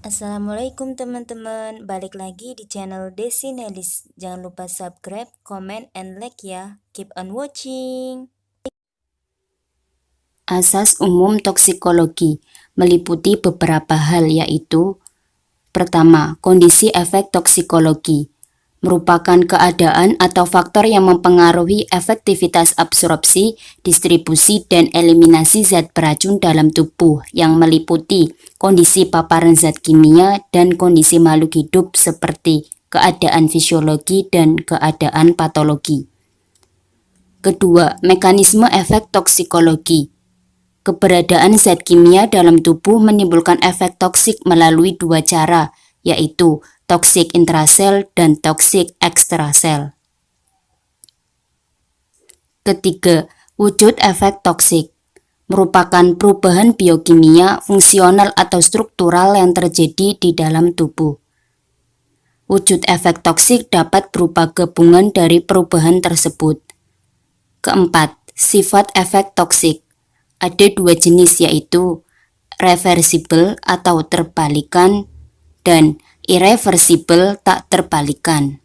Assalamualaikum teman-teman, balik lagi di channel Desi Nelis. Jangan lupa subscribe, comment, and like ya. Keep on watching. Asas umum toksikologi meliputi beberapa hal, yaitu: pertama, kondisi efek toksikologi merupakan keadaan atau faktor yang mempengaruhi efektivitas absorpsi, distribusi, dan eliminasi zat beracun dalam tubuh yang meliputi kondisi paparan zat kimia dan kondisi makhluk hidup seperti keadaan fisiologi dan keadaan patologi. Kedua, mekanisme efek toksikologi. Keberadaan zat kimia dalam tubuh menimbulkan efek toksik melalui dua cara, yaitu toksik intrasel dan toksik ekstrasel. Ketiga, wujud efek toksik merupakan perubahan biokimia, fungsional atau struktural yang terjadi di dalam tubuh. Wujud efek toksik dapat berupa gabungan dari perubahan tersebut. Keempat, sifat efek toksik. Ada dua jenis, yaitu reversible atau terbalikan dan irreversible tak terbalikan.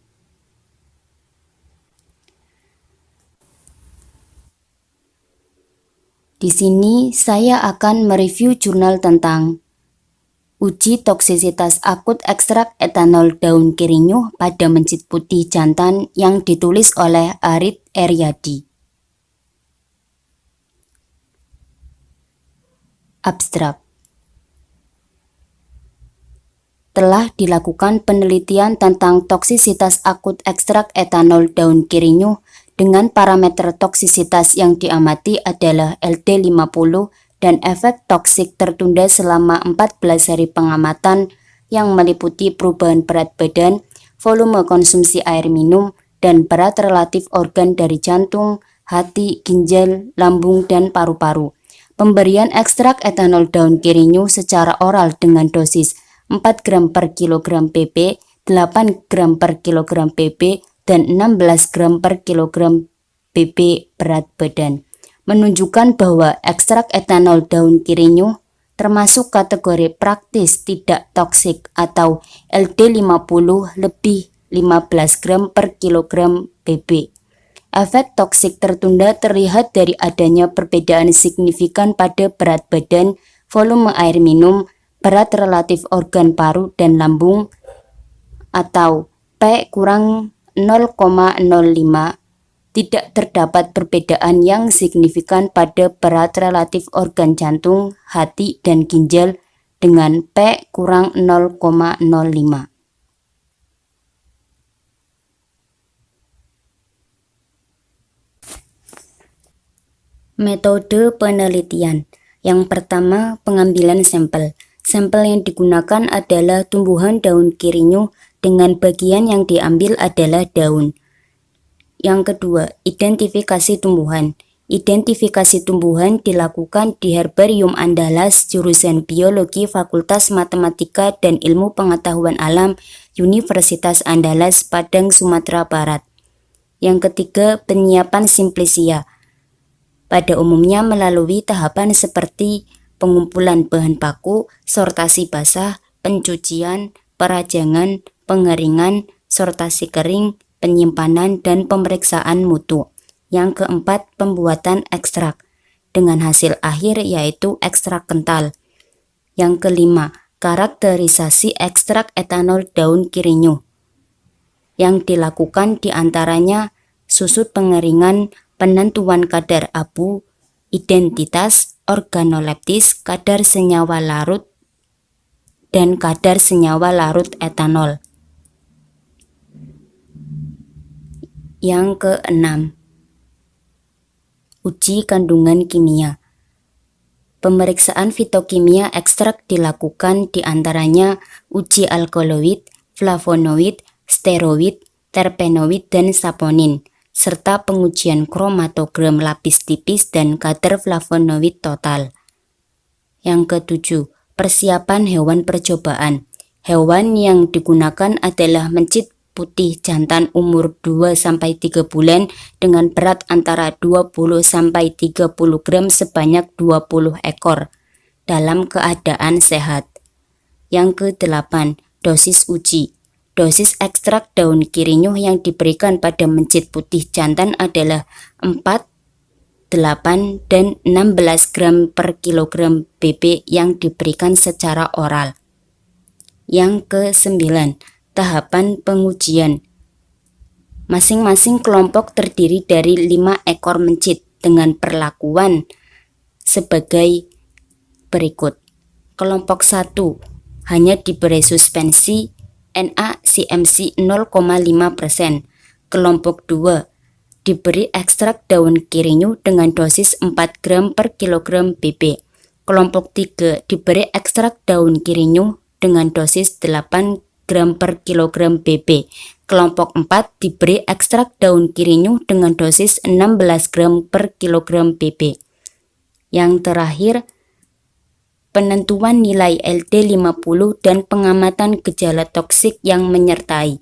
Di sini saya akan mereview jurnal tentang uji toksisitas akut ekstrak etanol daun kirinyuh pada mencit putih jantan yang ditulis oleh Arit Eryadi. Abstrak. Telah dilakukan penelitian tentang toksisitas akut ekstrak etanol daun kirinyuh dengan parameter toksisitas yang diamati adalah LD50 dan efek toksik tertunda selama 14 hari pengamatan yang meliputi perubahan berat badan, volume konsumsi air minum, dan berat relatif organ dari jantung, hati, ginjal, lambung, dan paru-paru. Pemberian ekstrak etanol daun kirinyuh secara oral dengan dosis 4 gram per kilogram pp, 8 gram per kilogram pp, dan 16 gram per kilogram pp berat badan menunjukkan bahwa ekstrak etanol daun kirinyuh termasuk kategori praktis tidak toksik atau LD50 lebih 15 gram per kilogram pp. Efek toksik tertunda terlihat dari adanya perbedaan signifikan pada berat badan, volume air minum, berat relatif organ paru dan lambung atau P kurang 0,05. Tidak terdapat perbedaan yang signifikan pada berat relatif organ jantung, hati, dan ginjal dengan P kurang 0,05. Metode penelitian. Yang pertama, pengambilan sampel. Sampel yang digunakan adalah tumbuhan daun kirinyuh dengan bagian yang diambil adalah daun. Yang kedua, identifikasi tumbuhan. Identifikasi tumbuhan dilakukan di Herbarium Andalas jurusan Biologi Fakultas Matematika dan Ilmu Pengetahuan Alam Universitas Andalas, Padang, Sumatera Barat. Yang ketiga, penyiapan simplisia. Pada umumnya melalui tahapan seperti pengumpulan bahan baku, sortasi basah, pencucian, perajangan, pengeringan, sortasi kering, penyimpanan, dan pemeriksaan mutu. Yang keempat, pembuatan ekstrak dengan hasil akhir yaitu ekstrak kental. Yang kelima, karakterisasi ekstrak etanol daun kirinyuh yang dilakukan diantaranya susut pengeringan, penentuan kadar abu, identitas, organoleptis, kadar senyawa larut, dan kadar senyawa larut etanol. Yang keenam, uji kandungan kimia. Pemeriksaan fitokimia ekstrak dilakukan diantaranya uji alkaloid, flavonoid, steroid, terpenoid, dan saponin, serta pengujian kromatogram lapis tipis dan kadar flavonoid total. Yang ketujuh, persiapan hewan percobaan. Hewan yang digunakan adalah mencit putih jantan umur 2-3 bulan dengan berat antara 20-30 gram sebanyak 20 ekor dalam keadaan sehat. Yang ke-8, dosis uji. Dosis ekstrak daun kirinyuh yang diberikan pada mencit putih jantan adalah 4, 8, dan 16 gram per kilogram BB yang diberikan secara oral. Yang ke-9, tahapan pengujian. Masing-masing kelompok terdiri dari 5 ekor mencit dengan perlakuan sebagai berikut. Kelompok 1 hanya diberi suspensi NaCMC 0,5%. Kelompok 2 diberi ekstrak daun kirinyuh dengan dosis 4 gram per kilogram BB. Kelompok 3 diberi ekstrak daun kirinyuh dengan dosis 8 gram per kilogram BB. Kelompok 4 diberi ekstrak daun kirinyuh dengan dosis 16 gram per kilogram BB. Yang terakhir, penentuan nilai LD50 dan pengamatan gejala toksik yang menyertai.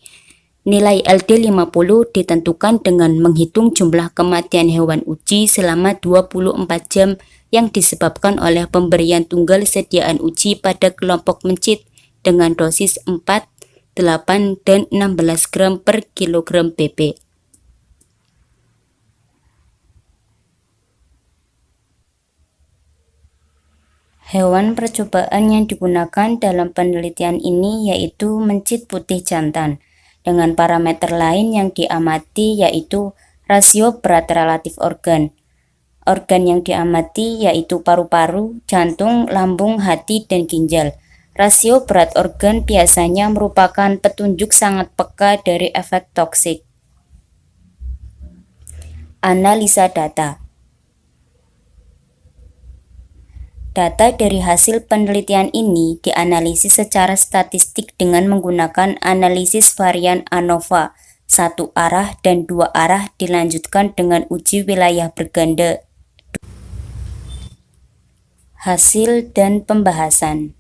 Nilai LD50 ditentukan dengan menghitung jumlah kematian hewan uji selama 24 jam yang disebabkan oleh pemberian tunggal sediaan uji pada kelompok mencit dengan dosis 4, 8, dan 16 gram per kilogram BB. Hewan percobaan yang digunakan dalam penelitian ini yaitu mencit putih jantan, dengan parameter lain yang diamati yaitu rasio berat relatif organ. Organ yang diamati yaitu paru-paru, jantung, lambung, hati, dan ginjal. Rasio berat organ biasanya merupakan petunjuk sangat peka dari efek toksik. Analisa data. Data dari hasil penelitian ini dianalisis secara statistik dengan menggunakan analisis varian ANOVA, 1 arah dan 2 arah dilanjutkan dengan uji wilayah berganda. Hasil dan pembahasan.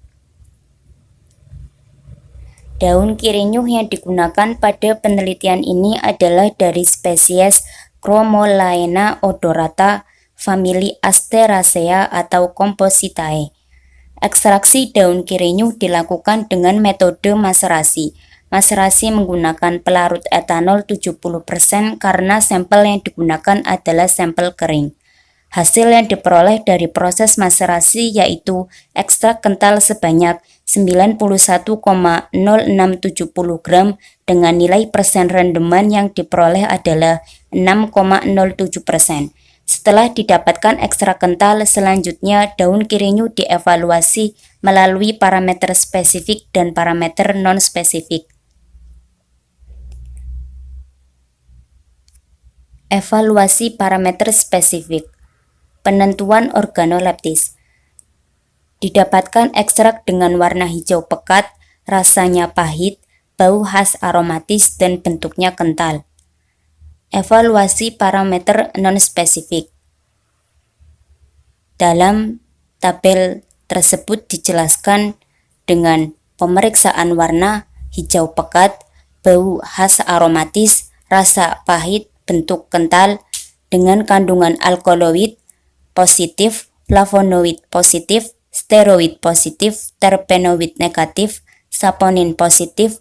Daun kirinyuh yang digunakan pada penelitian ini adalah dari spesies Chromolaena odorata, famili Asteraceae atau Compositae. Ekstraksi daun kirinyuh dilakukan dengan metode maserasi. Maserasi menggunakan pelarut etanol 70% karena sampel yang digunakan adalah sampel kering. Hasil yang diperoleh dari proses maserasi yaitu ekstrak kental sebanyak 91,0670 gram dengan nilai persen rendeman yang diperoleh adalah 6,07%. Setelah didapatkan ekstrak kental, selanjutnya daun kirinyuh dievaluasi melalui parameter spesifik dan parameter non-spesifik. Evaluasi parameter spesifik. Penentuan organoleptis. Didapatkan ekstrak dengan warna hijau pekat, rasanya pahit, bau khas aromatis, dan bentuknya kental. Evaluasi parameter non-spesifik. Dalam tabel tersebut dijelaskan dengan pemeriksaan warna hijau pekat, bau khas aromatis, rasa pahit, bentuk kental, dengan kandungan alkaloid positif, flavonoid positif, steroid positif, terpenoid negatif, saponin positif,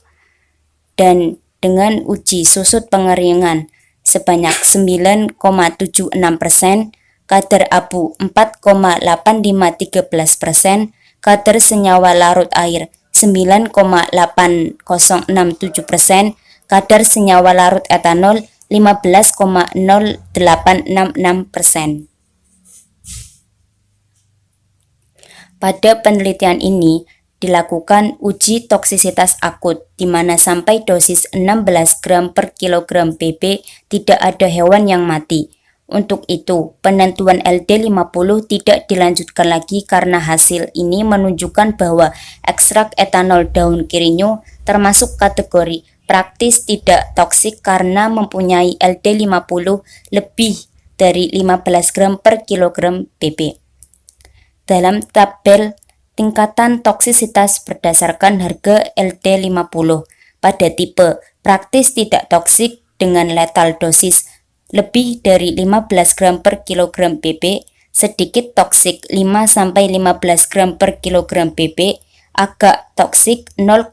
dan dengan uji susut pengeringan sebanyak 9,76%, kadar abu 4,8513%, kadar senyawa larut air 9,8067%, kadar senyawa larut etanol 15,0866%. Pada penelitian ini dilakukan uji toksisitas akut, di mana sampai dosis 16 gram per kilogram BB tidak ada hewan yang mati. Untuk itu, penentuan LD50 tidak dilanjutkan lagi karena hasil ini menunjukkan bahwa ekstrak etanol daun kirinyuh termasuk kategori praktis tidak toksik karena mempunyai LD50 lebih dari 15 gram per kilogram BB. Dalam tabel tingkatan toksisitas berdasarkan harga LD50 pada tipe praktis tidak toksik dengan lethal dosis lebih dari 15 gram per kilogram BB, sedikit toksik 5-15 gram per kilogram BB, agak toksik 0,5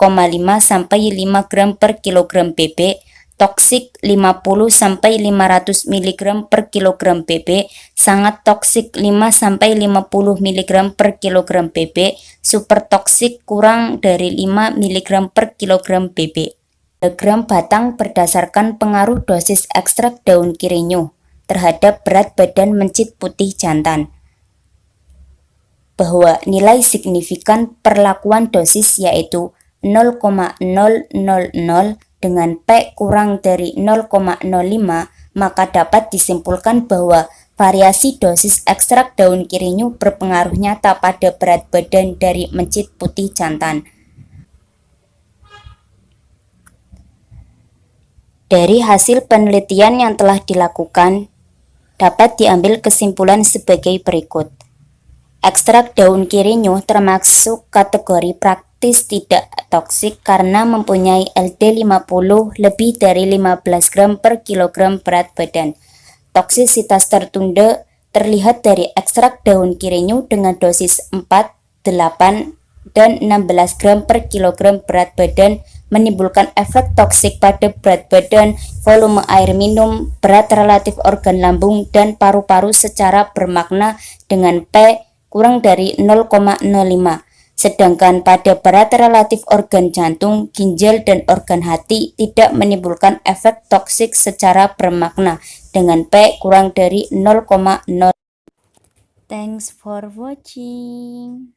sampai 5 gram per kilogram BB, toksik 50 sampai 500 mg per kilogram BB, sangat toksik 5 sampai 50 mg per kilogram BB, super toksik kurang dari 5 mg per kilogram BB. Diagram batang berdasarkan pengaruh dosis ekstrak daun kirinyo terhadap berat badan mencit putih jantan. Bahwa nilai signifikan perlakuan dosis yaitu 0,000 dengan P kurang dari 0,05, maka dapat disimpulkan bahwa variasi dosis ekstrak daun kirinyo berpengaruh nyata pada berat badan dari mencit putih jantan. Dari hasil penelitian yang telah dilakukan, dapat diambil kesimpulan sebagai berikut. Ekstrak daun kirinyo termasuk kategori praktis tidak toksik karena mempunyai LD50 lebih dari 15 gram per kilogram berat badan. Toksisitas tertunda terlihat dari ekstrak daun kirinyo dengan dosis 4, 8, dan 16 gram per kilogram berat badan menimbulkan efek toksik pada berat badan, volume air minum, berat relatif organ lambung, dan paru-paru secara bermakna dengan P kurang dari 0,05. Sedangkan pada berat relatif organ jantung, ginjal, dan organ hati tidak menimbulkan efek toksik secara bermakna dengan P kurang dari 0,0. Thanks for watching.